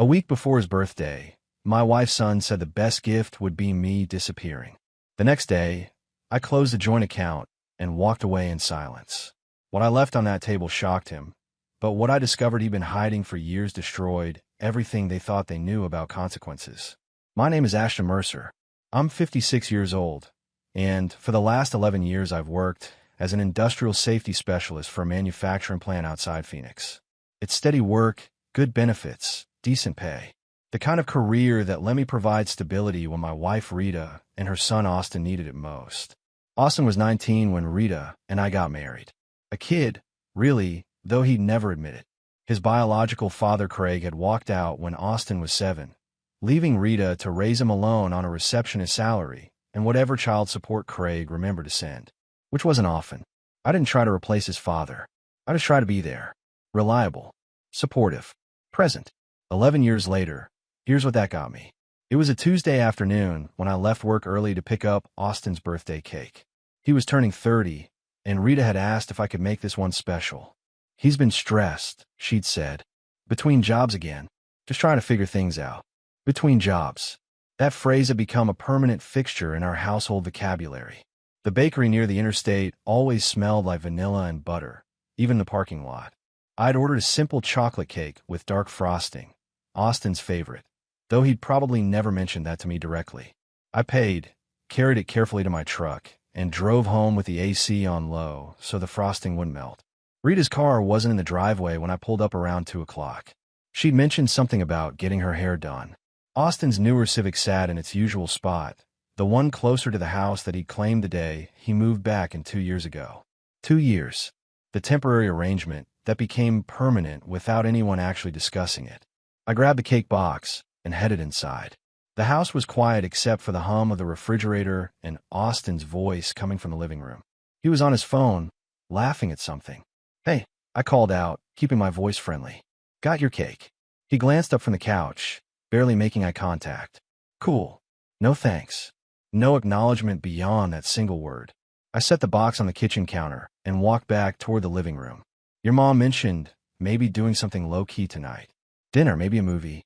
A week before his birthday, my wife's son said the best gift would be me disappearing. The next day, I closed a joint account and walked away in silence. What I left on that table shocked him, but what I discovered he'd been hiding for years destroyed everything they thought they knew about consequences. My name is Ashton Mercer. I'm 56 years old, and for the last 11 years I've worked as an industrial safety specialist for a manufacturing plant outside Phoenix. It's steady work, good benefits, decent pay. The kind of career that let me provide stability when my wife Rita and her son Austin needed it most. Austin was 19 when Rita and I got married. A kid, really, though he'd never admit it. His biological father Craig had walked out when Austin was 7, leaving Rita to raise him alone on a receptionist salary and whatever child support Craig remembered to send, which wasn't often. I didn't try to replace his father. I just tried to be there, reliable, supportive, present. 11 years later, here's what that got me. It was a Tuesday afternoon when I left work early to pick up Austin's birthday cake. He was turning 30, and Rita had asked if I could make this one special. He's been stressed, she'd said. Between jobs again. Just trying to figure things out. Between jobs. That phrase had become a permanent fixture in our household vocabulary. The bakery near the interstate always smelled like vanilla and butter, even the parking lot. I'd ordered a simple chocolate cake with dark frosting, Austin's favorite, though he'd probably never mentioned that to me directly. I paid, carried it carefully to my truck, and drove home with the AC on low so the frosting wouldn't melt. Rita's car wasn't in the driveway when I pulled up around 2 o'clock. She'd mentioned something about getting her hair done. Austin's newer Civic sat in its usual spot, the one closer to the house that he'd claimed the day he moved back in 2 years ago. 2 years. The temporary arrangement that became permanent without anyone actually discussing it. I grabbed the cake box and headed inside. The house was quiet except for the hum of the refrigerator and Austin's voice coming from the living room. He was on his phone, laughing at something. "Hey," I called out, keeping my voice friendly. "Got your cake." He glanced up from the couch, barely making eye contact. "Cool. No thanks." No acknowledgement beyond that single word. I set the box on the kitchen counter and walked back toward the living room. "Your mom mentioned maybe doing something low-key tonight. Dinner, maybe a movie."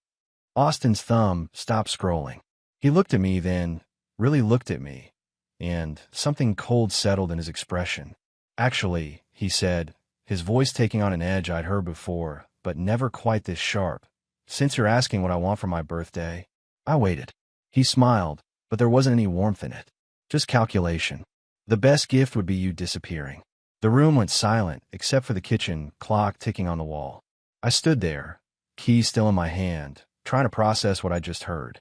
Austin's thumb stopped scrolling. He looked at me then, really looked at me, and something cold settled in his expression. "Actually," he said, his voice taking on an edge I'd heard before, but never quite this sharp. "Since you're asking what I want for my birthday." I waited. He smiled, but there wasn't any warmth in it. Just calculation. "The best gift would be you disappearing." The room went silent, except for the kitchen clock ticking on the wall. I stood there, keys still in my hand, trying to process what I just heard.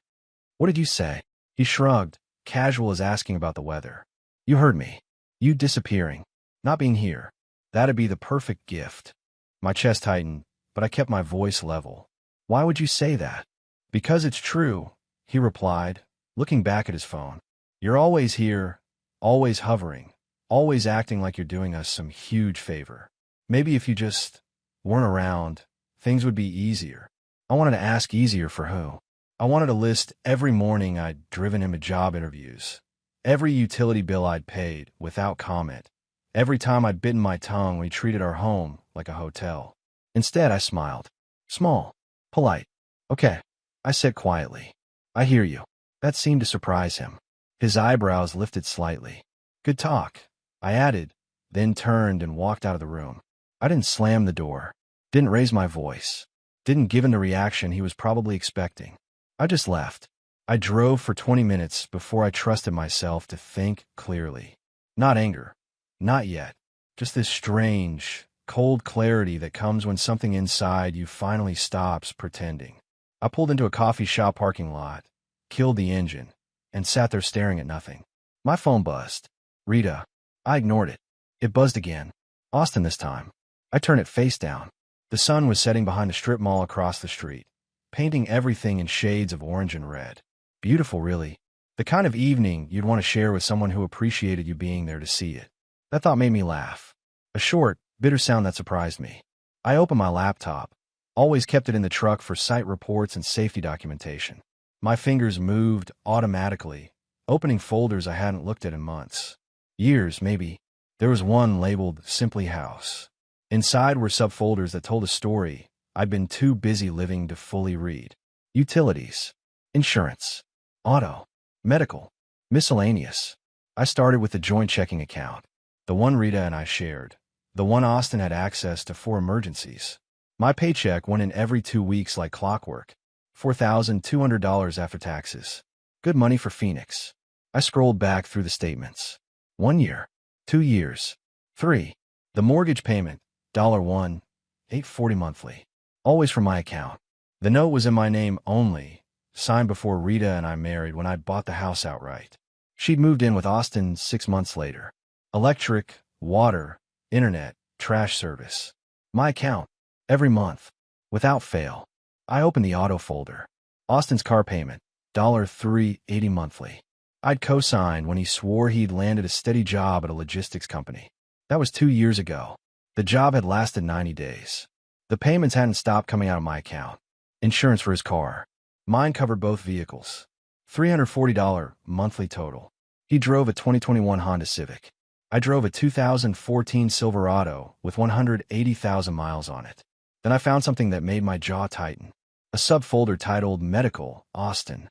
"What did you say?" He shrugged, casual as asking about the weather. "You heard me. You disappearing. Not being here. That'd be the perfect gift." My chest tightened, but I kept my voice level. "Why would you say that?" "Because it's true," he replied, looking back at his phone. "You're always here, always hovering, always acting like you're doing us some huge favor. Maybe if you just weren't around, things would be easier." I wanted to ask easier for who. I wanted to list every morning I'd driven him to job interviews, every utility bill I'd paid without comment, every time I'd bitten my tongue when he treated our home like a hotel. Instead, I smiled. Small, polite. "Okay," I said quietly. "I hear you." That seemed to surprise him. His eyebrows lifted slightly. "Good talk," I added, then turned and walked out of the room. I didn't slam the door, didn't raise my voice, didn't give him the reaction he was probably expecting. I just left. I drove for 20 minutes before I trusted myself to think clearly. Not anger. Not yet. Just this strange, cold clarity that comes when something inside you finally stops pretending. I pulled into a coffee shop parking lot, killed the engine, and sat there staring at nothing. My phone buzzed. Rita. I ignored it. It buzzed again. Austin this time. I turned it face down. The sun was setting behind a strip mall across the street, painting everything in shades of orange and red. Beautiful, really. The kind of evening you'd want to share with someone who appreciated you being there to see it. That thought made me laugh. A short, bitter sound that surprised me. I opened my laptop. Always kept it in the truck for site reports and safety documentation. My fingers moved automatically, opening folders I hadn't looked at in months. Years, maybe. There was one labeled Simply House. Inside were subfolders that told a story I'd been too busy living to fully read. utilities, insurance, auto, medical, miscellaneous. I started with the joint checking account, the one Rita and I shared, the one Austin had access to for emergencies. My paycheck went in every 2 weeks like clockwork, $4,200 after taxes. Good money for Phoenix. I scrolled back through the statements. 1 year, 2 years, 3. The mortgage payment, $1, $840 monthly. Always from my account. The note was in my name only, signed before Rita and I married when I bought the house outright. She'd moved in with Austin 6 months later. Electric, water, internet, trash service. My account. Every month. Without fail. I opened the auto folder. Austin's car payment, $380 monthly. I'd co-signed when he swore he'd landed a steady job at a logistics company. That was 2 years ago. The job had lasted 90 days. The payments hadn't stopped coming out of my account. Insurance for his car. Mine covered both vehicles. $340 monthly total. He drove a 2021 Honda Civic. I drove a 2014 Silverado with 180,000 miles on it. Then I found something that made my jaw tighten. A subfolder titled Medical, Austin.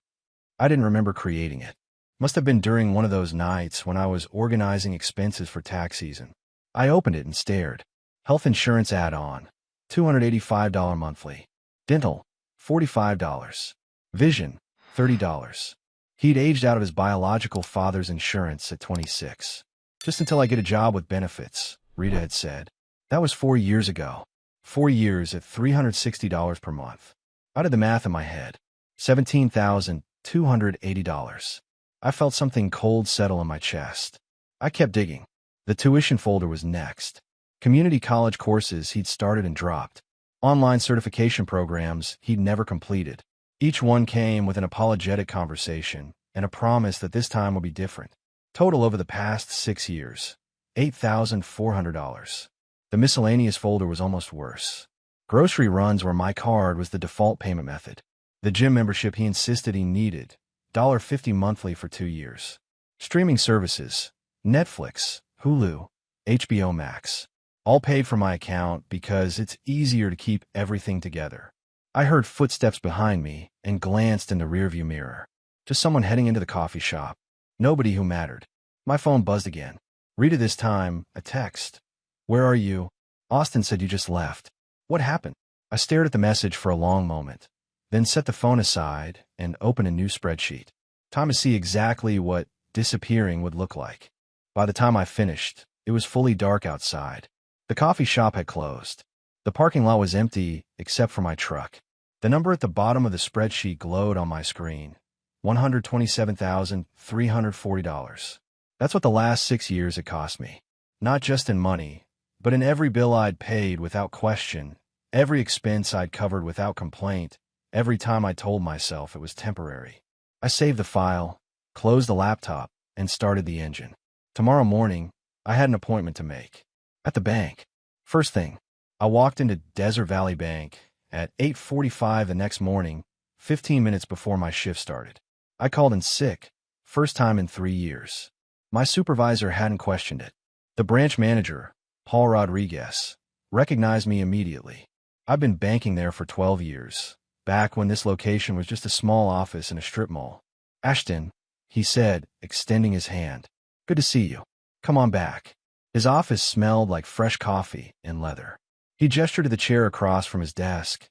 I didn't remember creating it. Must have been during one of those nights when I was organizing expenses for tax season. I opened it and stared. Health insurance add-on, $285 monthly. Dental, $45. Vision, $30. He'd aged out of his biological father's insurance at 26. Just until I get a job with benefits, Rita had said. That was 4 years ago. 4 years at $360 per month. I did the math in my head. $17,280. I felt something cold settle in my chest. I kept digging. The tuition folder was next. Community college courses he'd started and dropped. Online certification programs he'd never completed. Each one came with an apologetic conversation and a promise that this time would be different. Total over the past 6 years, $8,400. The miscellaneous folder was almost worse. Grocery runs where my card was the default payment method. The gym membership he insisted he needed, $1.50 monthly for 2 years. Streaming services, Netflix, Hulu, HBO Max. All paid from my account because it's easier to keep everything together. I heard footsteps behind me and glanced in the rearview mirror. Just someone heading into the coffee shop. Nobody who mattered. My phone buzzed again. Rita this time, a text. Where are you? Austin said you just left. What happened? I stared at the message for a long moment, then set the phone aside and opened a new spreadsheet. Time to see exactly what disappearing would look like. By the time I finished, it was fully dark outside. The coffee shop had closed. The parking lot was empty except for my truck. The number at the bottom of the spreadsheet glowed on my screen. $127,340. That's what the last 6 years had cost me. Not just in money, but in every bill I'd paid without question, every expense I'd covered without complaint, every time I told myself it was temporary. I saved the file, closed the laptop, and started the engine. Tomorrow morning, I had an appointment to make. At the bank. First thing, I walked into Desert Valley Bank at 8:45 the next morning, 15 minutes before my shift started. I called in sick, first time in 3 years. My supervisor hadn't questioned it. The branch manager, Paul Rodriguez, recognized me immediately. I've been banking there for 12 years, back when this location was just a small office in a strip mall. Ashton, he said, extending his hand. Good to see you. Come on back. His office smelled like fresh coffee and leather. He gestured to the chair across from his desk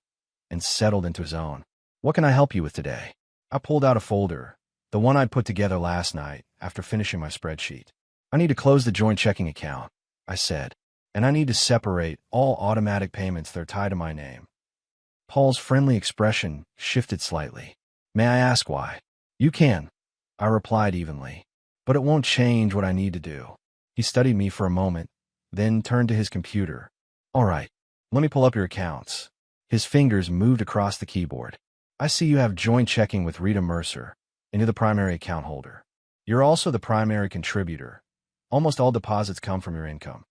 and settled into his own. What can I help you with today? I pulled out a folder, the one I'd put together last night after finishing my spreadsheet. I need to close the joint checking account, I said, and I need to separate all automatic payments that are tied to my name. Paul's friendly expression shifted slightly. May I ask why? You can, I replied evenly, but it won't change what I need to do. He studied me for a moment, then turned to his computer. All right, let me pull up your accounts. His fingers moved across the keyboard. I see you have joint checking with Rita Mercer, and you're the primary account holder. You're also the primary contributor. Almost all deposits come from your income.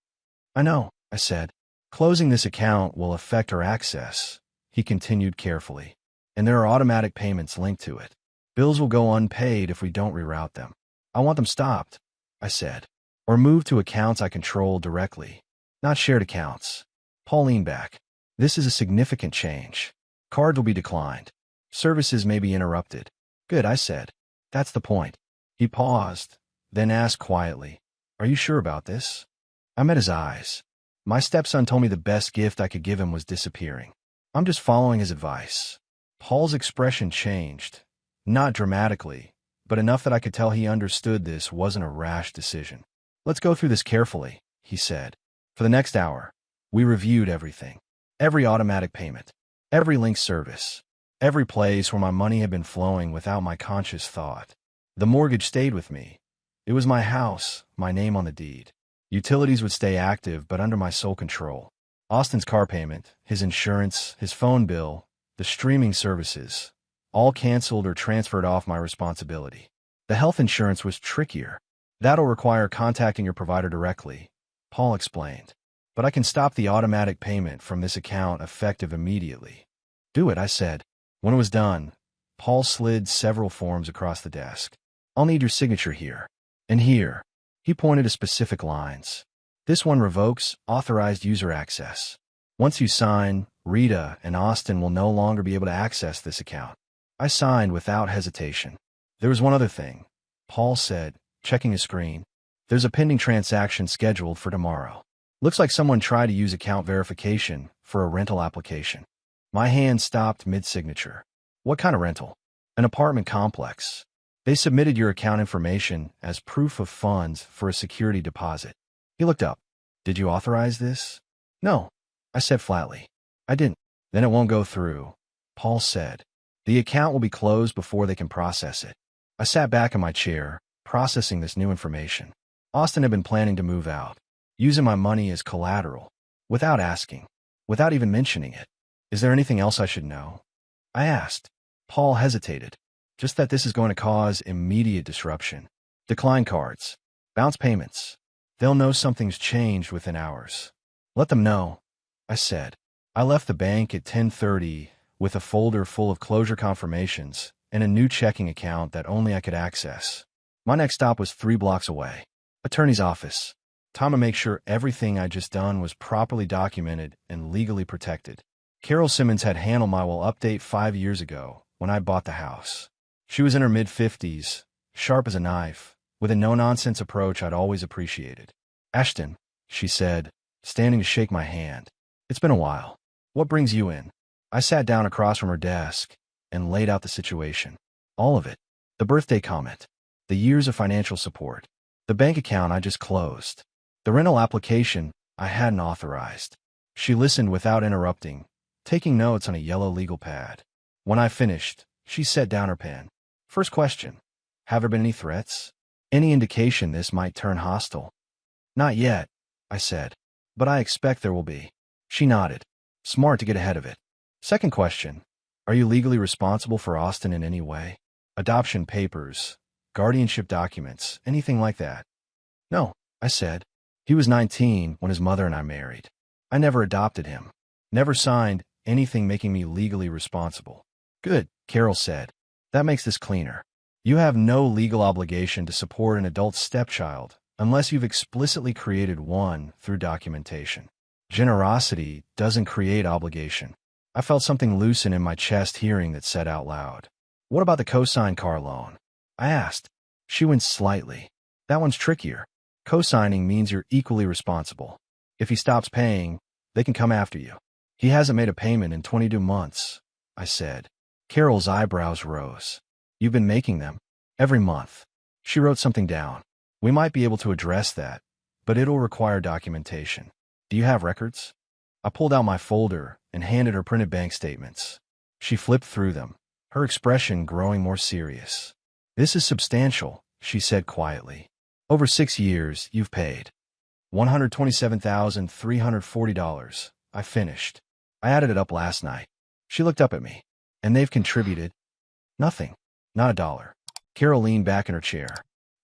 I know, I said. Closing this account will affect our access, he continued carefully, and there are automatic payments linked to it. Bills will go unpaid if we don't reroute them. I want them stopped, I said, or moved to accounts I control directly, not shared accounts. Paul leaned back. This is a significant change. Cards will be declined. Services may be interrupted. Good, I said. That's the point. He paused, then asked quietly, Are you sure about this? I met his eyes. My stepson told me the best gift I could give him was disappearing. I'm just following his advice. Paul's expression changed. Not dramatically, but enough that I could tell he understood this wasn't a rash decision. Let's go through this carefully, he said. For the next hour, we reviewed everything. Every automatic payment. Every link service. Every place where my money had been flowing without my conscious thought. The mortgage stayed with me. It was my house, my name on the deed. Utilities would stay active, but under my sole control. Austin's car payment, his insurance, his phone bill, the streaming services, all canceled or transferred off my responsibility. The health insurance was trickier. That'll require contacting your provider directly, Paul explained. But I can stop the automatic payment from this account effective immediately. Do it, I said. When it was done, Paul slid several forms across the desk. I'll need your signature here. And here. He pointed to specific lines. This one revokes authorized user access. Once you sign, Rita and Austin will no longer be able to access this account. I signed without hesitation. There was one other thing, Paul said, checking his screen. There's a pending transaction scheduled for tomorrow. Looks like someone tried to use account verification for a rental application. My hand stopped mid-signature. What kind of rental? An apartment complex. They submitted your account information as proof of funds for a security deposit. He looked up. Did you authorize this? No, I said flatly. I didn't. Then it won't go through, Paul said. The account will be closed before they can process it. I sat back in my chair, processing this new information. Austin had been planning to move out, using my money as collateral, without asking, without even mentioning it. Is there anything else I should know? I asked. Paul hesitated. Just that this is going to cause immediate disruption. Decline cards. Bounce payments. They'll know something's changed within hours. Let them know, I said. I left the bank at 10:30 with a folder full of closure confirmations and a new checking account that only I could access. My next stop was 3 blocks away. Attorney's office. Time to make sure everything I'd just done was properly documented and legally protected. Carol Simmons had handled my will update 5 years ago when I bought the house. She was in her mid-50s, sharp as a knife, with a no-nonsense approach I'd always appreciated. Ashton, she said, standing to shake my hand. It's been a while. What brings you in? I sat down across from her desk and laid out the situation. All of it. The birthday comment. The years of financial support. The bank account I just closed. The rental application I hadn't authorized. She listened without interrupting, taking notes on a yellow legal pad. When I finished, she set down her pen. First question. Have there been any threats? Any indication this might turn hostile? Not yet, I said. But I expect there will be. She nodded. Smart to get ahead of it. Second question. Are you legally responsible for Austin in any way? Adoption papers, guardianship documents, anything like that? No, I said. He was 19 when his mother and I married. I never adopted him. Never signed anything making me legally responsible. Good, Carol said. That makes this cleaner. You have no legal obligation to support an adult stepchild unless you've explicitly created one through documentation. Generosity doesn't create obligation. I felt something loosen in my chest hearing that said out loud. What about the co-signed car loan? I asked. She winced slightly. That one's trickier. Co-signing means you're equally responsible. If he stops paying, they can come after you. He hasn't made a payment in 22 months, I said. Carol's eyebrows rose. You've been making them? Every month. She wrote something down. We might be able to address that, but it'll require documentation. Do you have records? I pulled out my folder and handed her printed bank statements. She flipped through them, her expression growing more serious. This is substantial, she said quietly. Over 6 years, you've paid. $127,340. I finished. I added it up last night. She looked up at me. And they've contributed? Nothing. Not a dollar. Carol leaned back in her chair.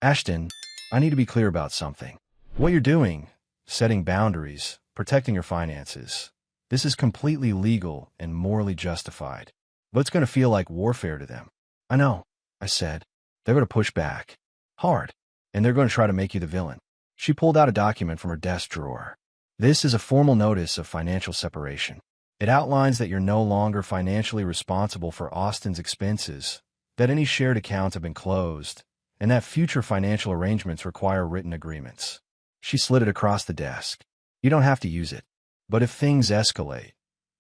Ashton, I need to be clear about something. What you're doing, setting boundaries, protecting your finances, this is completely legal and morally justified. But it's going to feel like warfare to them. I know, I said. They're going to push back. Hard. And they're going to try to make you the villain. She pulled out a document from her desk drawer. This is a formal notice of financial separation. It outlines that you're no longer financially responsible for Austin's expenses, that any shared accounts have been closed, and that future financial arrangements require written agreements. She slid it across the desk. You don't have to use it. But if things escalate,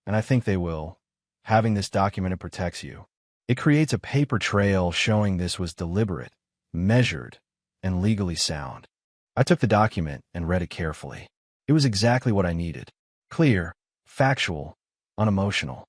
and I think they will, having this documented protects you. It creates a paper trail showing this was deliberate, measured, and legally sound. I took the document and read it carefully. It was exactly what I needed. Clear, factual, unemotional.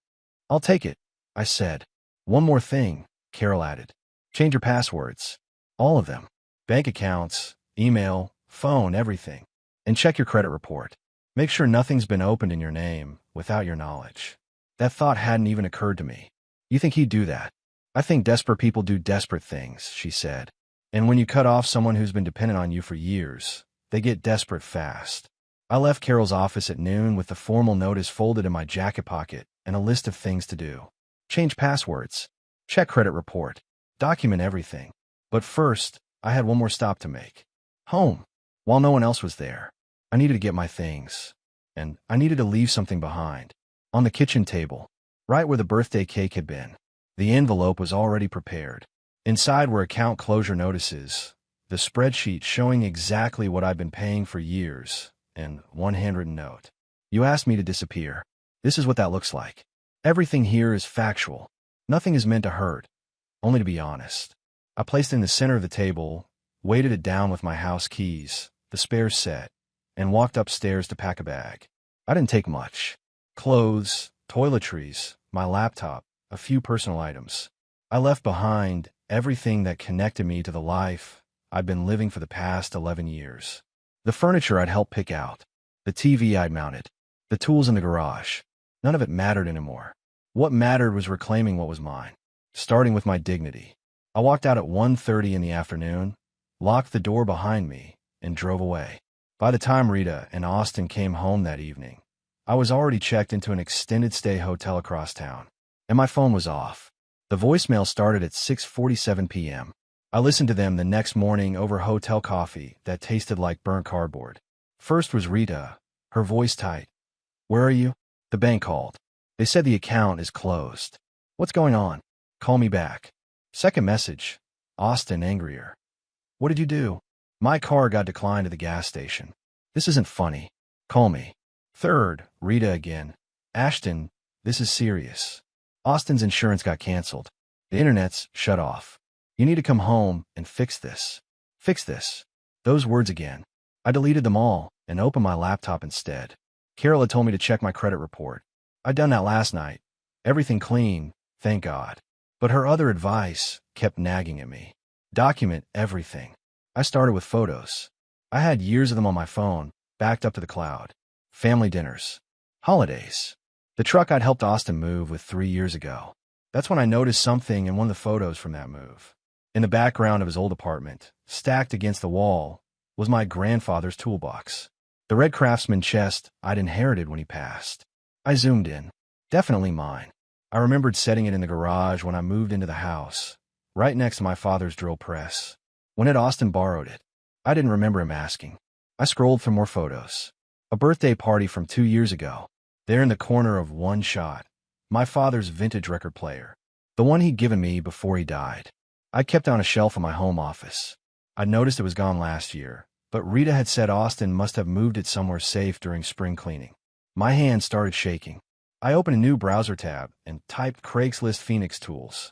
I'll take it, I said. One more thing, Carol added. Change your passwords. All of them. Bank accounts, email, phone, everything. And check your credit report. Make sure nothing's been opened in your name without your knowledge. That thought hadn't even occurred to me. You think he'd do that? I think desperate people do desperate things, she said. And when you cut off someone who's been dependent on you for years, they get desperate fast. I left Carol's office at noon with the formal notice folded in my jacket pocket and a list of things to do. Change passwords. Check credit report. Document everything. But first, I had one more stop to make. Home. While no one else was there, I needed to get my things. And I needed to leave something behind. On the kitchen table, right where the birthday cake had been, the envelope was already prepared. Inside were account closure notices, the spreadsheet showing exactly what I've been paying for years, and one handwritten note. You asked me to disappear. This is what that looks like. Everything here is factual. Nothing is meant to hurt, only to be honest. I placed it in the center of the table, weighted it down with my house keys, the spare set, and walked upstairs to pack a bag. I didn't take much. Clothes, toiletries, my laptop, a few personal items. I left behind everything that connected me to the life I'd been living for the past 11 years. The furniture I'd helped pick out, the TV I'd mounted, the tools in the garage. None of it mattered anymore. What mattered was reclaiming what was mine, starting with my dignity. I walked out at 1:30 in the afternoon, locked the door behind me, and drove away. By the time Rita and Austin came home that evening, I was already checked into an extended stay hotel across town, and my phone was off. The voicemail started at 6:47 p.m. I listened to them the next morning over hotel coffee that tasted like burnt cardboard. First was Rita, her voice tight. Where are you? The bank called. They said the account is closed. What's going on? Call me back. Second message. Austin, angrier. What did you do? My car got declined at the gas station. This isn't funny. Call me. Third, Rita again. Ashton, this is serious. Austin's insurance got canceled. The internet's shut off. You need to come home and fix this. Fix this. Those words again. I deleted them all and opened my laptop instead. Carol had told me to check my credit report. I'd done that last night. Everything clean, thank God. But her other advice kept nagging at me. Document everything. I started with photos. I had years of them on my phone, backed up to the cloud. Family dinners. Holidays. The truck I'd helped Austin move with 3 years ago. That's when I noticed something in one of the photos from that move. In the background of his old apartment, stacked against the wall, was my grandfather's toolbox. The red Craftsman chest I'd inherited when he passed. I zoomed in. Definitely mine. I remembered setting it in the garage when I moved into the house, right next to my father's drill press. When had Austin borrowed it? I didn't remember him asking. I scrolled for more photos. A birthday party from 2 years ago. There in the corner of one shot, my father's vintage record player, the one he'd given me before he died. I kept on a shelf in my home office. I'd noticed it was gone last year, but Rita had said Austin must have moved it somewhere safe during spring cleaning. My hand started shaking. I opened a new browser tab and typed Craigslist Phoenix tools.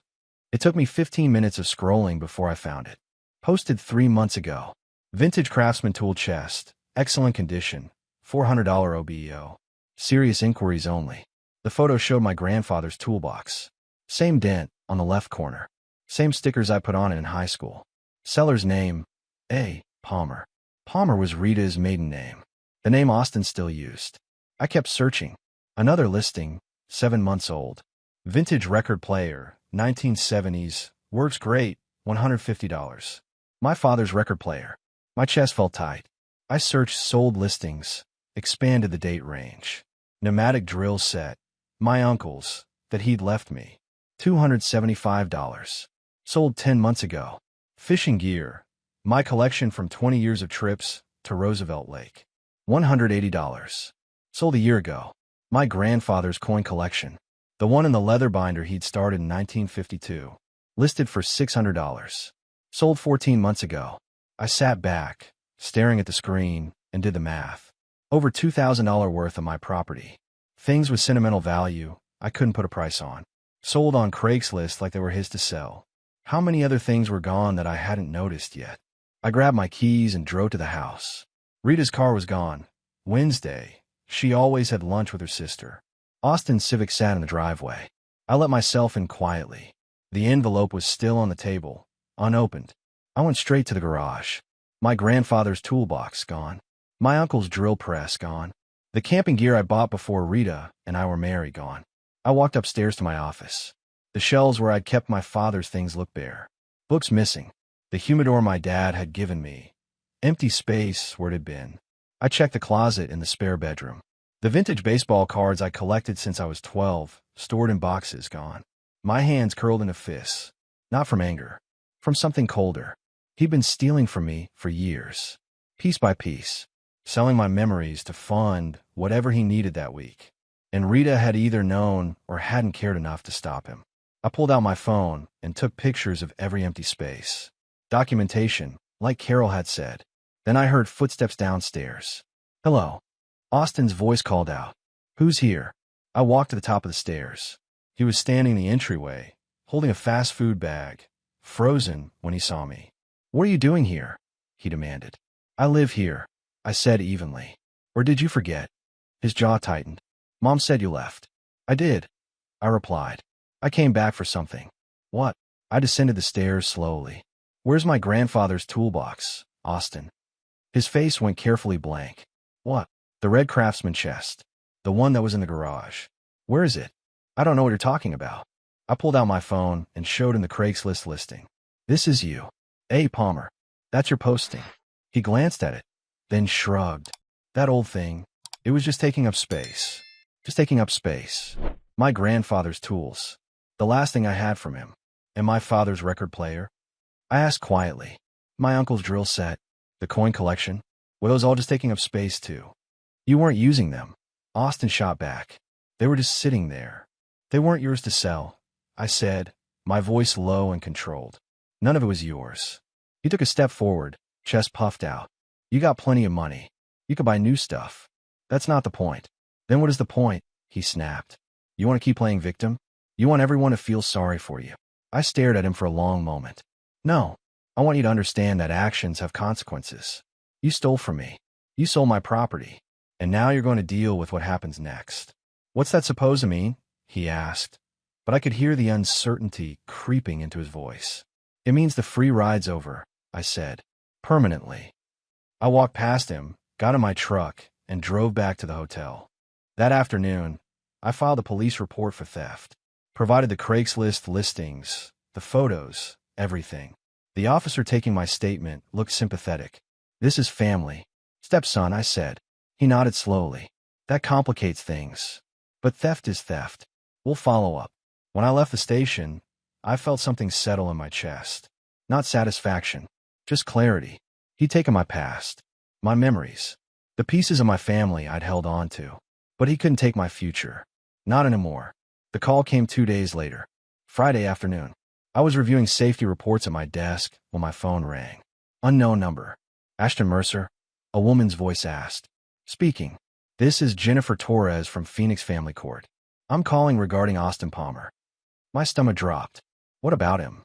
It took me 15 minutes of scrolling before I found it. Posted 3 months ago. Vintage Craftsman tool chest, excellent condition, $400 OBEO. Serious inquiries only. The photo showed my grandfather's toolbox. Same dent on the left corner. Same stickers I put on it in high school. Seller's name, A. Palmer. Palmer was Rita's maiden name. The name Austin still used. I kept searching. Another listing, 7 months old. Vintage record player, 1970s, works great, $150. My father's record player. My chest felt tight. I searched sold listings, expanded the date range. Pneumatic drill set, my uncle's, that he'd left me, $275. Sold 10 months ago. Fishing gear, my collection from 20 years of trips to Roosevelt Lake, $180. Sold a year ago. My grandfather's coin collection. The one in the leather binder he'd started in 1952. Listed for $600. Sold 14 months ago. I sat back, staring at the screen, and did the math. Over $2,000 worth of my property. Things with sentimental value I couldn't put a price on. Sold on Craigslist like they were his to sell. How many other things were gone that I hadn't noticed yet? I grabbed my keys and drove to the house. Rita's car was gone. Wednesday. She always had lunch with her sister. Austin's Civic sat in the driveway. I let myself in quietly. The envelope was still on the table, unopened. I went straight to the garage. My grandfather's toolbox gone. My uncle's drill press gone. The camping gear I bought before Rita and I were married gone. I walked upstairs to my office. The shelves where I'd kept my father's things looked bare. Books missing. The humidor my dad had given me. Empty space where it had been. I checked the closet in the spare bedroom. The vintage baseball cards I collected since I was 12, stored in boxes, gone. My hands curled into fists. Not from anger. From something colder. He'd been stealing from me for years. Piece by piece. Selling my memories to fund whatever he needed that week. And Rita had either known or hadn't cared enough to stop him. I pulled out my phone and took pictures of every empty space. Documentation, like Carol had said. Then I heard footsteps downstairs. "Hello." Austin's voice called out. "Who's here?" I walked to the top of the stairs. He was standing in the entryway, holding a fast food bag, frozen when he saw me. "What are you doing here?" he demanded. "I live here," I said evenly. "Or did you forget?" His jaw tightened. "Mom said you left." "I did," I replied. "I came back for something." "What?" I descended the stairs slowly. "Where's my grandfather's toolbox, Austin?" His face went carefully blank. "What?" "The red Craftsman chest. The one that was in the garage." "Where is it?" "I don't know what you're talking about." I pulled out my phone and showed him the Craigslist listing. "This is you. A. Palmer. That's your posting." He glanced at it, then shrugged. "That old thing. It was just taking up space. Just taking up space." My grandfather's tools. The last thing I had from him. And my father's record player. I asked quietly. "My uncle's drill set. The coin collection. Were those all just taking up space too?" "You weren't using them." Austin shot back. "They were just sitting there. They weren't yours to sell," I said, my voice low and controlled. "None of it was yours." He took a step forward, chest puffed out. "You got plenty of money. You could buy new stuff. That's not the point." "Then what is the point?" he snapped. "You want to keep playing victim? You want everyone to feel sorry for you?" I stared at him for a long moment. "No. I want you to understand that actions have consequences. You stole from me. You sold my property. And now you're going to deal with what happens next." "What's that supposed to mean?" he asked. But I could hear the uncertainty creeping into his voice. "It means the free ride's over," I said. "Permanently." I walked past him, got in my truck, and drove back to the hotel. That afternoon, I filed a police report for theft. Provided the Craigslist listings, the photos, everything. The officer taking my statement looked sympathetic. "This is family. Stepson," I said. He nodded slowly. "That complicates things. But theft is theft. We'll follow up." When I left the station, I felt something settle in my chest. Not satisfaction, just clarity. He'd taken my past, my memories, the pieces of my family I'd held on to. But he couldn't take my future. Not anymore. The call came 2 days later. Friday afternoon. I was reviewing safety reports at my desk when my phone rang. Unknown number. "Ashton Mercer?" a woman's voice asked. "Speaking. This is Jennifer Torres from Phoenix Family Court. I'm calling regarding Austin Palmer." My stomach dropped. "What about him?"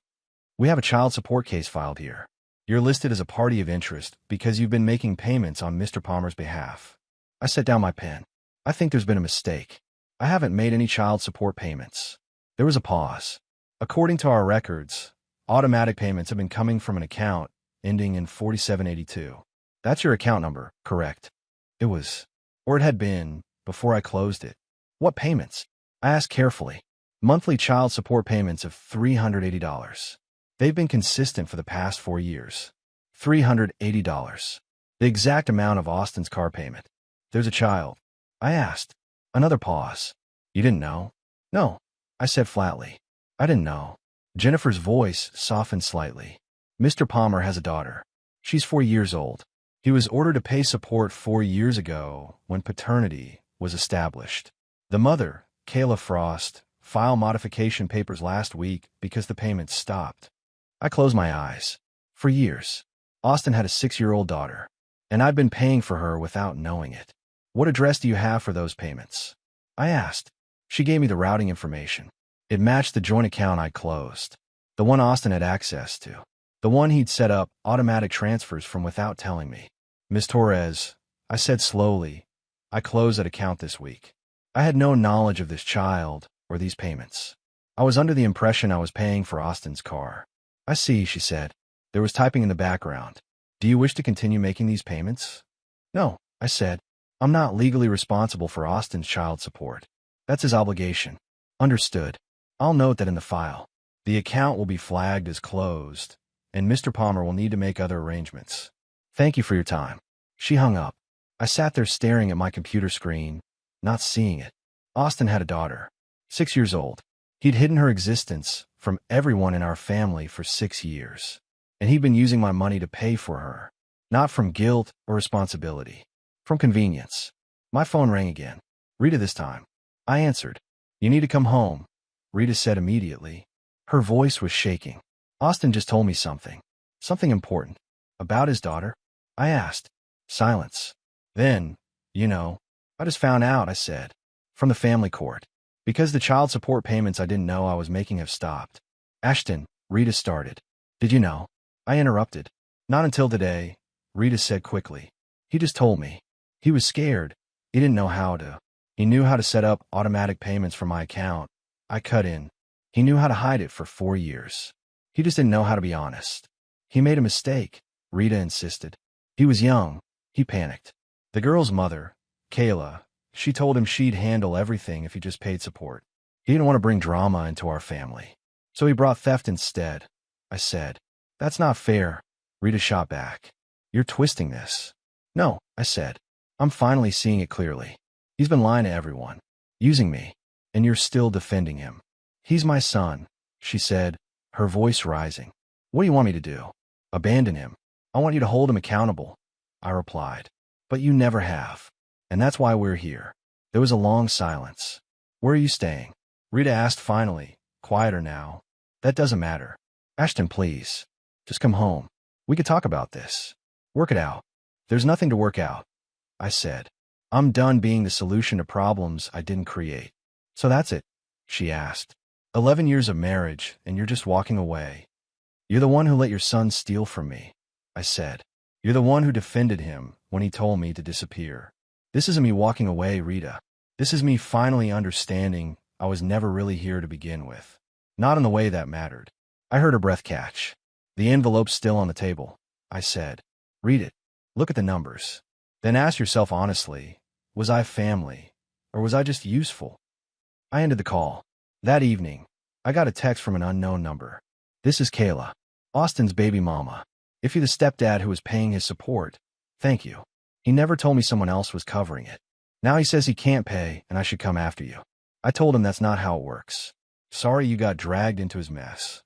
"We have a child support case filed here. You're listed as a party of interest because you've been making payments on Mr. Palmer's behalf." I set down my pen. "I think there's been a mistake. I haven't made any child support payments." There was a pause. "According to our records, automatic payments have been coming from an account ending in 4782. That's your account number, correct?" It was. Or it had been, before I closed it. "What payments?" I asked carefully. "Monthly child support payments of $380. They've been consistent for the past 4 years. $380. The exact amount of Austin's car payment." "There's a child?" I asked. Another pause. "You didn't know?" "No," I said flatly. "I didn't know." Jennifer's voice softened slightly. "Mr. Palmer has a daughter. She's 4 years old. He was ordered to pay support 4 years ago when paternity was established. The mother, Kayla Frost, filed modification papers last week because the payments stopped. I closed my eyes. For years, Austin had a 6-year-old daughter, and I'd been paying for her without knowing it. What address do you have for those payments? I asked. She gave me the routing information. It matched the joint account I closed, the one Austin had access to, the one he'd set up automatic transfers from without telling me. Ms. Torres, I said slowly, I closed that account this week. I had no knowledge of this child or these payments. I was under the impression I was paying for Austin's car. I see, she said. There was typing in the background. Do you wish to continue making these payments? No, I said. I'm not legally responsible for Austin's child support. That's his obligation. Understood. I'll note that in the file. The account will be flagged as closed, and Mr. Palmer will need to make other arrangements. Thank you for your time. She hung up. I sat there staring at my computer screen, not seeing it. Austin had a daughter, 6 years old. He'd hidden her existence from everyone in our family for 6 years, and he'd been using my money to pay for her, not from guilt or responsibility, from convenience. My phone rang again. Rita this time. I answered. You need to come home, Rita said immediately. Her voice was shaking. Austin just told me something. Something important. About his daughter? I asked. Silence. Then, I just found out, I said. From the family court. Because the child support payments I didn't know I was making have stopped. Ashton, Rita started. Did you know? I interrupted. Not until today, Rita said quickly. He just told me. He was scared. He didn't know how to. He knew how to set up automatic payments from my account. I cut in. He knew how to hide it for 4 years. He just didn't know how to be honest. He made a mistake, Rita insisted. He was young. He panicked. The girl's mother, Kayla, she told him she'd handle everything if he just paid support. He didn't want to bring drama into our family. So he brought theft instead. I said. That's not fair, Rita shot back. You're twisting this. No, I said. I'm finally seeing it clearly. He's been lying to everyone, using me, and you're still defending him. He's my son, she said, her voice rising. What do you want me to do? Abandon him. I want you to hold him accountable, I replied. But you never have. And that's why we're here. There was a long silence. Where are you staying? Rita asked finally, quieter now. That doesn't matter. Ashton, please. Just come home. We could talk about this. Work it out. There's nothing to work out, I said. I'm done being the solution to problems I didn't create. So that's it, she asked. 11 years of marriage, and you're just walking away. You're the one who let your son steal from me, I said. You're the one who defended him when he told me to disappear. This isn't me walking away, Rita. This is me finally understanding I was never really here to begin with. Not in the way that mattered. I heard her breath catch. The envelope's still on the table, I said. Read it. Look at the numbers. Then ask yourself honestly, was I family, or was I just useful? I ended the call. That evening, I got a text from an unknown number. This is Kayla, Austin's baby mama. If you're the stepdad who was paying his support, thank you. He never told me someone else was covering it. Now he says he can't pay and I should come after you. I told him that's not how it works. Sorry you got dragged into his mess.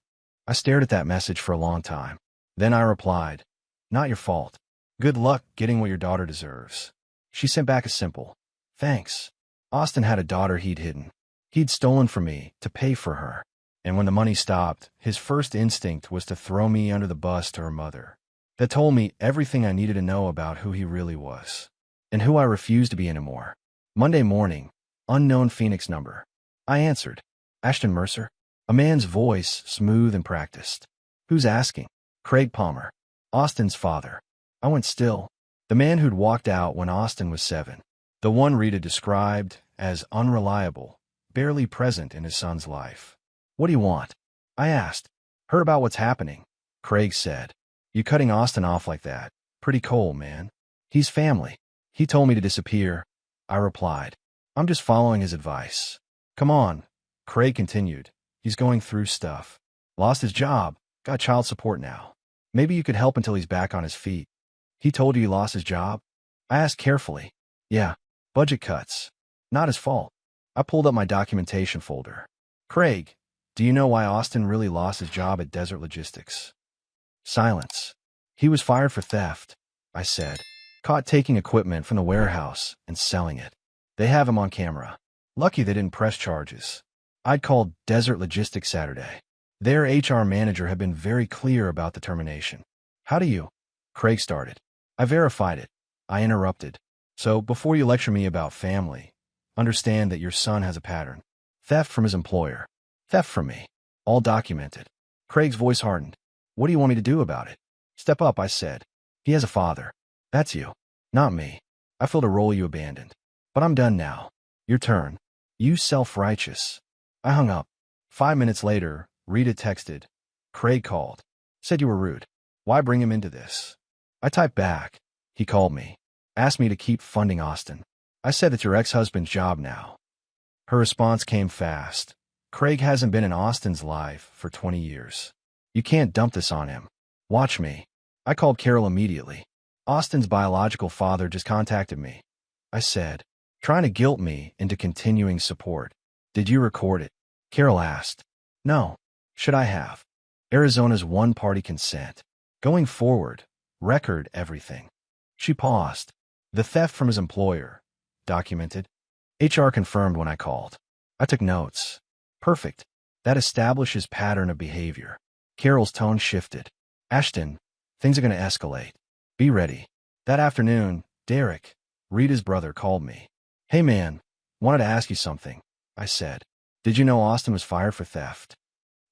I stared at that message for a long time. Then I replied, not your fault. Good luck getting what your daughter deserves. She sent back a simple, thanks. Austin had a daughter he'd hidden. He'd stolen from me to pay for her. And when the money stopped, his first instinct was to throw me under the bus to her mother. That told me everything I needed to know about who he really was. And who I refused to be anymore. Monday morning, unknown Phoenix number. I answered. Ashton Mercer? A man's voice, smooth and practiced. Who's asking? Craig Palmer. Austin's father. I went still. The man who'd walked out when Austin was 7. The one Rita described as unreliable, barely present in his son's life. What do you want? I asked. Heard about what's happening. Craig said. You cutting Austin off like that? Pretty cold, man. He's family. He told me to disappear. I replied. I'm just following his advice. Come on. Craig continued. He's going through stuff. Lost his job. Got child support now. Maybe you could help until he's back on his feet. He told you he lost his job? I asked carefully. Yeah. Budget cuts. Not his fault. I pulled up my documentation folder. Craig, do you know why Austin really lost his job at Desert Logistics? Silence. He was fired for theft, I said. Caught taking equipment from the warehouse and selling it. They have him on camera. Lucky they didn't press charges. I'd called Desert Logistics Saturday. Their HR manager had been very clear about the termination. How do you? Craig started. I verified it. I interrupted. So, before you lecture me about family, understand that your son has a pattern. Theft from his employer. Theft from me. All documented. Craig's voice hardened. What do you want me to do about it? Step up, I said. He has a father. That's you. Not me. I filled a role you abandoned. But I'm done now. Your turn. You self-righteous. I hung up. 5 minutes later, Rita texted. Craig called. Said you were rude. Why bring him into this? I typed back. He called me. Asked me to keep funding Austin. I said that's your ex-husband's job now. Her response came fast. Craig hasn't been in Austin's life for 20 years. You can't dump this on him. Watch me. I called Carol immediately. Austin's biological father just contacted me. I said, trying to guilt me into continuing support. Did you record it? Carol asked. No. Should I have? Arizona's one-party consent. Going forward, record everything. She paused. The theft from his employer. Documented. HR confirmed when I called. I took notes. Perfect. That establishes pattern of behavior. Carol's tone shifted. Ashton, things are going to escalate. Be ready. That afternoon, Derek, Rita's brother, called me. Hey man, wanted to ask you something, I said. Did you know Austin was fired for theft?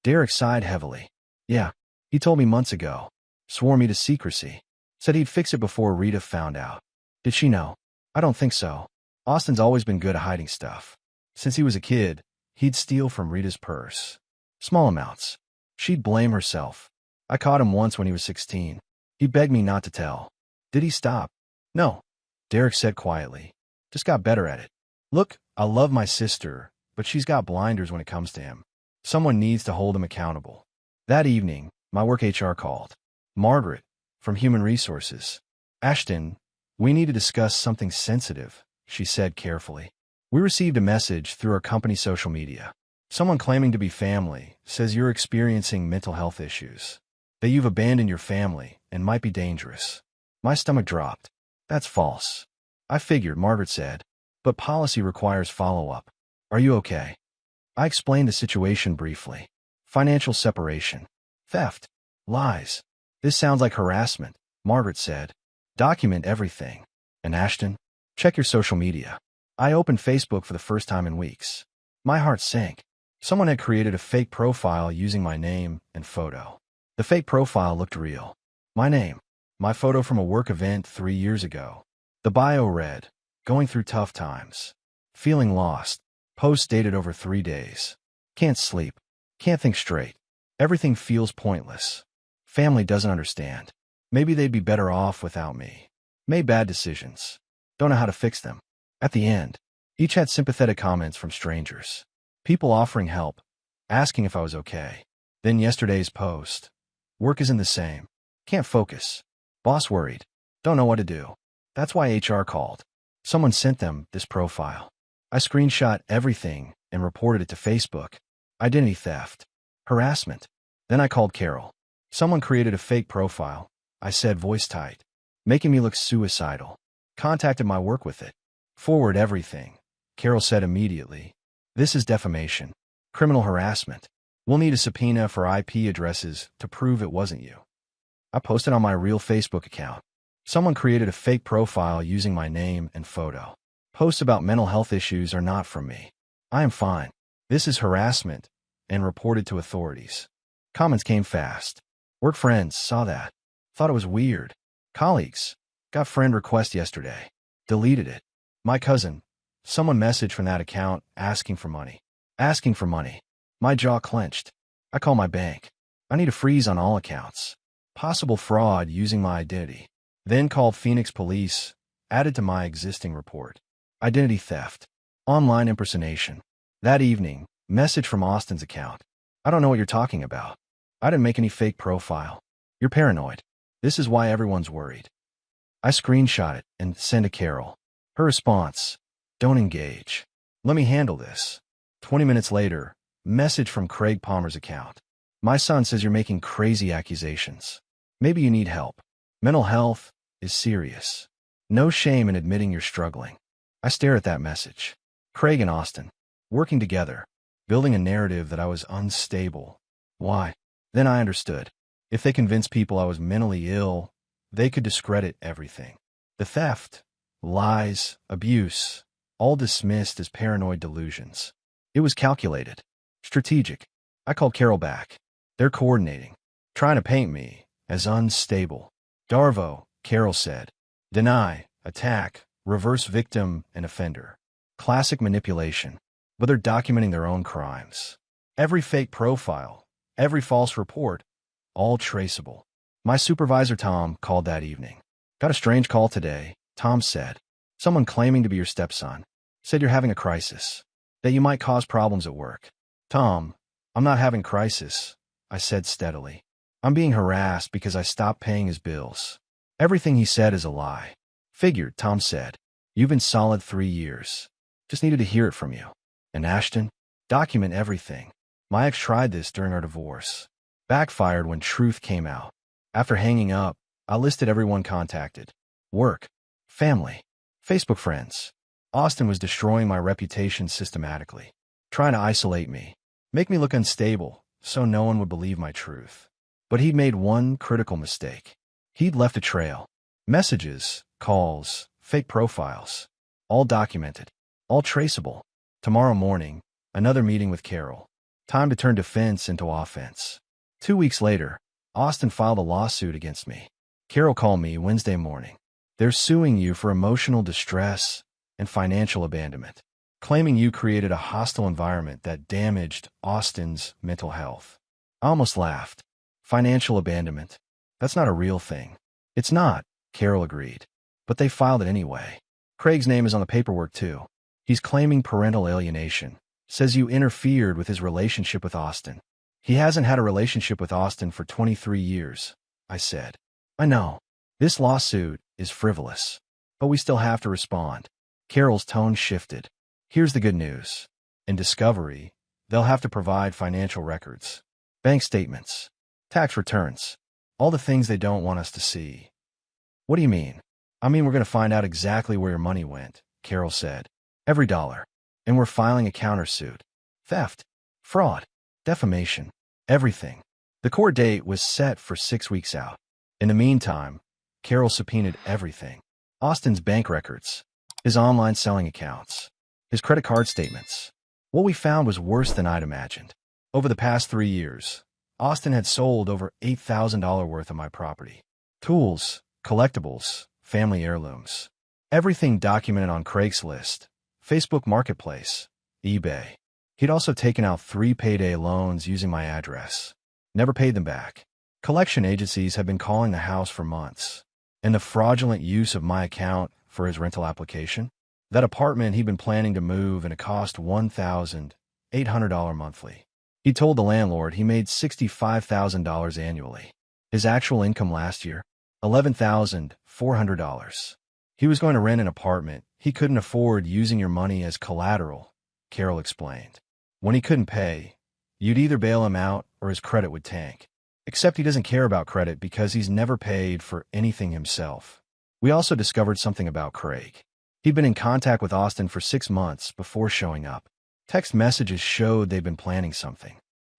Derek sighed heavily. Yeah, he told me months ago. Swore me to secrecy. Said he'd fix it before Rita found out. Did she know? I don't think so. Austin's always been good at hiding stuff. Since he was a kid, he'd steal from Rita's purse. Small amounts. She'd blame herself. I caught him once when he was 16. He begged me not to tell. Did he stop? No. Derek said quietly. Just got better at it. Look, I love my sister, but she's got blinders when it comes to him. Someone needs to hold him accountable. That evening, my work HR called. Margaret, from Human Resources. Ashton, we need to discuss something sensitive, she said carefully. We received a message through our company social media. Someone claiming to be family says you're experiencing mental health issues, that you've abandoned your family and might be dangerous. My stomach dropped. That's false. I figured, Margaret said, but policy requires follow-up. Are you okay? I explained the situation briefly. Financial separation. Theft. Lies. This sounds like harassment, Margaret said. Document everything. And Ashton, check your social media. I opened Facebook for the first time in weeks. My heart sank. Someone had created a fake profile using my name and photo. The fake profile looked real. My name. My photo from a work event 3 years ago. The bio read, going through tough times. Feeling lost. Post dated over 3 days. Can't sleep. Can't think straight. Everything feels pointless. Family doesn't understand. Maybe they'd be better off without me. Made bad decisions. Don't know how to fix them. At the end, each had sympathetic comments from strangers. People offering help, asking if I was okay. Then yesterday's post. Work isn't the same. Can't focus. Boss worried. Don't know what to do. That's why HR called. Someone sent them this profile. I screenshot everything and reported it to Facebook. Identity theft. Harassment. Then I called Carol. Someone created a fake profile, I said, voice tight, making me look suicidal. Contacted my work with it. Forward everything. Carol said immediately. This is defamation. Criminal harassment. We'll need a subpoena for IP addresses to prove it wasn't you. I posted on my real Facebook account. Someone created a fake profile using my name and photo. Posts about mental health issues are not from me. I am fine. This is harassment, and reported to authorities. Comments came fast. Work friends saw that. Thought it was weird. Colleagues. Got friend request yesterday. Deleted it. My cousin. Someone messaged from that account asking for money. Asking for money. My jaw clenched. I call my bank. I need a freeze on all accounts. Possible fraud using my identity. Then called Phoenix Police. Added to my existing report. Identity theft. Online impersonation. That evening, message from Austin's account. I don't know what you're talking about. I didn't make any fake profile. You're paranoid. This is why everyone's worried. I screenshot it and sent to Carol. Her response, don't engage. Let me handle this. 20 minutes later, message from Craig Palmer's account. My son says you're making crazy accusations. Maybe you need help. Mental health is serious. No shame in admitting you're struggling. I stare at that message. Craig and Austin, working together, building a narrative that I was unstable. Why? Then I understood. If they convinced people I was mentally ill, they could discredit everything. The theft, lies, abuse, all dismissed as paranoid delusions. It was calculated, strategic. I called Carol back. They're coordinating, trying to paint me as unstable. Darvo, Carol said. Deny, attack, reverse victim and offender. Classic manipulation. But they're documenting their own crimes. Every fake profile, every false report, all traceable. My supervisor, Tom, called that evening. Got a strange call today, Tom said. Someone claiming to be your stepson. Said you're having a crisis. That you might cause problems at work. Tom, I'm not having crisis, I said steadily. I'm being harassed because I stopped paying his bills. Everything he said is a lie. Figured, Tom said. You've been solid 3 years. Just needed to hear it from you. And Ashton? Document everything. My ex tried this during our divorce. Backfired when truth came out. After hanging up, I listed everyone contacted. Work, family, Facebook friends. Austin was destroying my reputation systematically. Trying to isolate me. Make me look unstable, so no one would believe my truth. But he'd made one critical mistake. He'd left a trail. Messages, calls, fake profiles. All documented. All traceable. Tomorrow morning, another meeting with Carol. Time to turn defense into offense. 2 weeks later, Austin filed a lawsuit against me. Carol called me Wednesday morning. They're suing you for emotional distress and financial abandonment, claiming you created a hostile environment that damaged Austin's mental health. I almost laughed. Financial abandonment? That's not a real thing. It's not, Carol agreed. But they filed it anyway. Craig's name is on the paperwork too. He's claiming parental alienation. Says you interfered with his relationship with Austin. He hasn't had a relationship with Austin for 23 years, I said. I know. This lawsuit is frivolous. But we still have to respond. Carol's tone shifted. Here's the good news. In discovery, they'll have to provide financial records, bank statements, tax returns, all the things they don't want us to see. What do you mean? I mean, we're going to find out exactly where your money went, Carol said. Every dollar. And we're filing a countersuit. Theft, fraud, defamation, everything. The court date was set for 6 weeks out. In the meantime, Carol subpoenaed everything. Austin's bank records, his online selling accounts, his credit card statements. What we found was worse than I'd imagined. Over the past 3 years, Austin had sold over $8,000 worth of my property. Tools, collectibles, family heirlooms. Everything documented on Craigslist, Facebook Marketplace, eBay. He'd also taken out 3 payday loans using my address. Never paid them back. Collection agencies had been calling the house for months. And the fraudulent use of my account for his rental application? That apartment he'd been planning to move and it cost $1,800 monthly. He told the landlord he made $65,000 annually. His actual income last year? $11,400. He was going to rent an apartment. He couldn't afford using your money as collateral, Carol explained. When he couldn't pay, you'd either bail him out or his credit would tank. Except he doesn't care about credit because he's never paid for anything himself. We also discovered something about Craig. He'd been in contact with Austin for 6 months before showing up. Text messages showed they'd been planning something.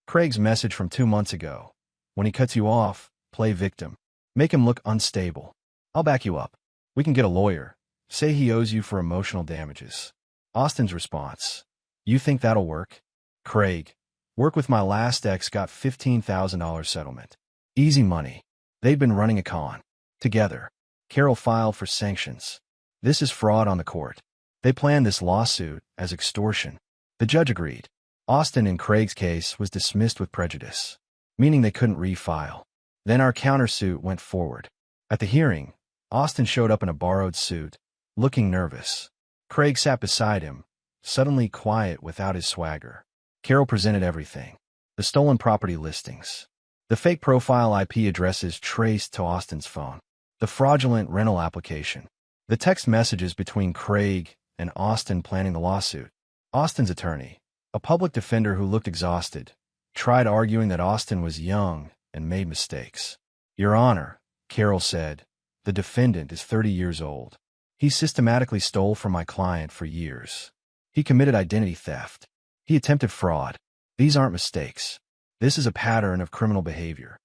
Craig's message from 2 months ago. When he cuts you off, play victim. Make him look unstable. I'll back you up. We can get a lawyer. Say he owes you for emotional damages. Austin's response. You think that'll work? Craig. Work with my last ex got $15,000 settlement. Easy money. They've been running a con. Together. Carol filed for sanctions. This is fraud on the court. They planned this lawsuit as extortion. The judge agreed. Austin in Craig's case was dismissed with prejudice, meaning they couldn't refile. Then our countersuit went forward. At the hearing, Austin showed up in a borrowed suit, looking nervous. Craig sat beside him, suddenly quiet without his swagger. Carol presented everything. The stolen property listings. The fake profile IP addresses traced to Austin's phone. The fraudulent rental application. The text messages between Craig and Austin planning the lawsuit. Austin's attorney, a public defender who looked exhausted, tried arguing that Austin was young and made mistakes. Your Honor, Carol said, the defendant is 30 years old. He systematically stole from my client for years. He committed identity theft. He attempted fraud. These aren't mistakes. This is a pattern of criminal behavior.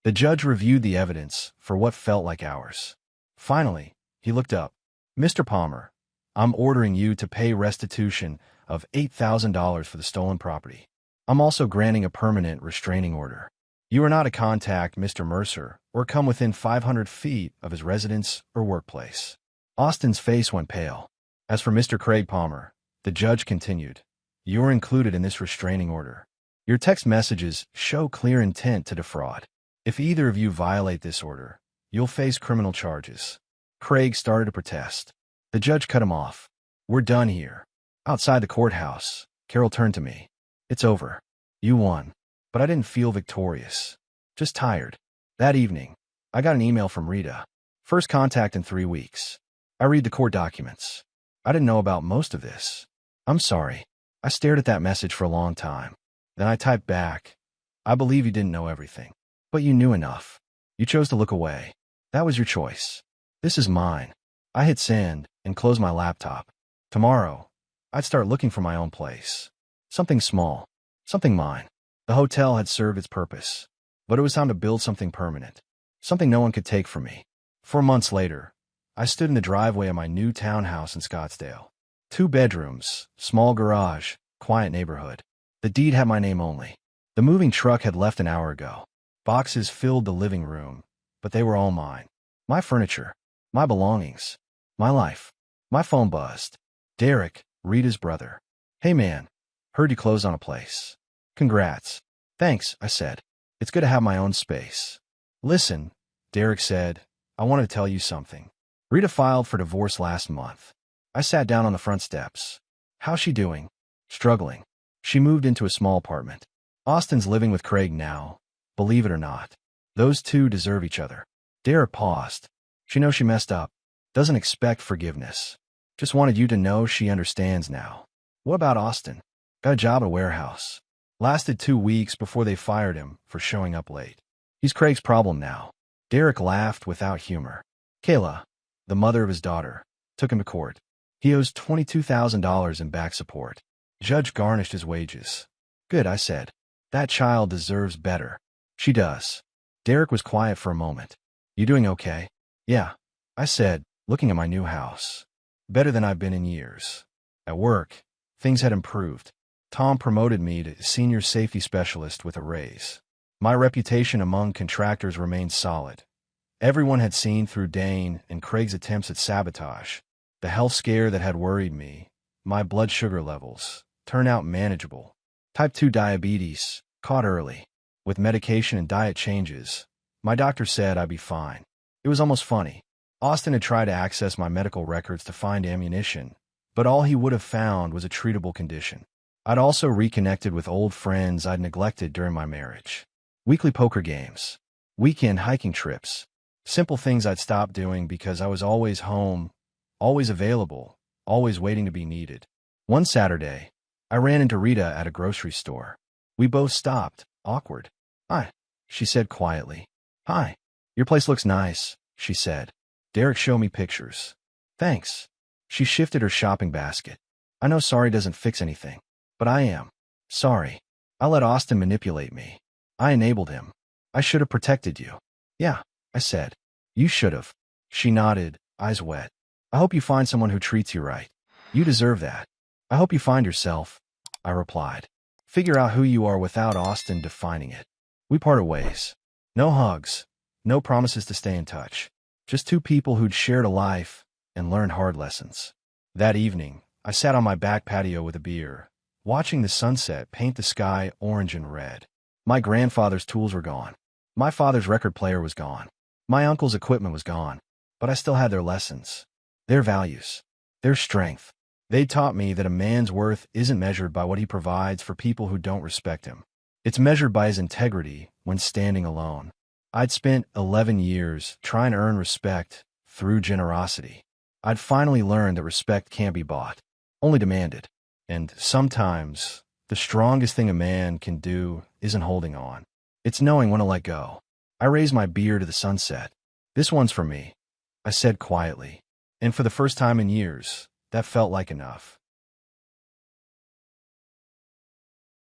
The judge reviewed the evidence for what felt like hours. Finally, he looked up. Mr. Palmer, I'm ordering you to pay restitution of $8,000 for the stolen property. I'm also granting a permanent restraining order. You are not to contact Mr. Mercer or come within 500 feet of his residence or workplace. Austin's face went pale. As for Mr. Craig Palmer, the judge continued, you're included in this restraining order. Your text messages show clear intent to defraud. If either of you violate this order, you'll face criminal charges. Craig started to protest. The judge cut him off. We're done here. Outside the courthouse, Carol turned to me. It's over. You won. But I didn't feel victorious. Just tired. That evening, I got an email from Rita. First contact in 3 weeks. I read the court documents. I didn't know about most of this. I'm sorry. I stared at that message for a long time. Then I typed back. I believe you didn't know everything. But you knew enough. You chose to look away. That was your choice. This is mine. I hit send and closed my laptop. Tomorrow, I'd start looking for my own place. Something small. Something mine. The hotel had served its purpose. But it was time to build something permanent. Something no one could take from me. 4 months later, I stood in the driveway of my new townhouse in Scottsdale. 2 bedrooms, small garage, quiet neighborhood. The deed had my name only. The moving truck had left an hour ago. Boxes filled the living room, but they were all mine. My furniture, my belongings, my life. My phone buzzed. Derek, Rita's brother. Hey man, heard you closed on a place. Congrats. Thanks, I said. It's good to have my own space. Listen, Derek said, I wanted to tell you something. Rita filed for divorce last month. I sat down on the front steps. How's she doing? Struggling. She moved into a small apartment. Austin's living with Craig now. Believe it or not. Those two deserve each other. Derek paused. She knows she messed up. Doesn't expect forgiveness. Just wanted you to know she understands now. What about Austin? Got a job at a warehouse. Lasted 2 weeks before they fired him for showing up late. He's Craig's problem now. Derek laughed without humor. Kayla, the mother of his daughter, took him to court. He owes $22,000 in back support. Judge garnished his wages. Good, I said. That child deserves better. She does. Derek was quiet for a moment. You doing okay? Yeah, I said, looking at my new house. Better than I've been in years. At work, things had improved. Tom promoted me to senior safety specialist with a raise. My reputation among contractors remained solid. Everyone had seen through Dane and Craig's attempts at sabotage. The health scare that had worried me, my blood sugar levels, turned out manageable. Type 2 diabetes, caught early. With medication and diet changes, my doctor said I'd be fine. It was almost funny. Austin had tried to access my medical records to find ammunition, but all he would have found was a treatable condition. I'd also reconnected with old friends I'd neglected during my marriage. Weekly poker games, weekend hiking trips, simple things I'd stopped doing because I was always home, always available, always waiting to be needed. One Saturday, I ran into Rita at a grocery store. We both stopped, awkward. Hi, she said quietly. Hi, your place looks nice, she said. Derek showed me pictures. Thanks. She shifted her shopping basket. I know sorry doesn't fix anything, but I am sorry. I let Austin manipulate me. I enabled him. I should have protected you. Yeah, I said. You should have. She nodded, eyes wet. I hope you find someone who treats you right. You deserve that. I hope you find yourself, I replied. Figure out who you are without Austin defining it. We parted ways. No hugs. No promises to stay in touch. Just 2 people who'd shared a life and learned hard lessons. That evening, I sat on my back patio with a beer, watching the sunset paint the sky orange and red. My grandfather's tools were gone. My father's record player was gone. My uncle's equipment was gone. But I still had their lessons, their values, their strength. They taught me that a man's worth isn't measured by what he provides for people who don't respect him. It's measured by his integrity when standing alone. I'd spent 11 years trying to earn respect through generosity. I'd finally learned that respect can't be bought, only demanded. And sometimes, the strongest thing a man can do isn't holding on. It's knowing when to let go. I raised my beer to the sunset. This one's for me, I said quietly. And for the first time in years, that felt like enough.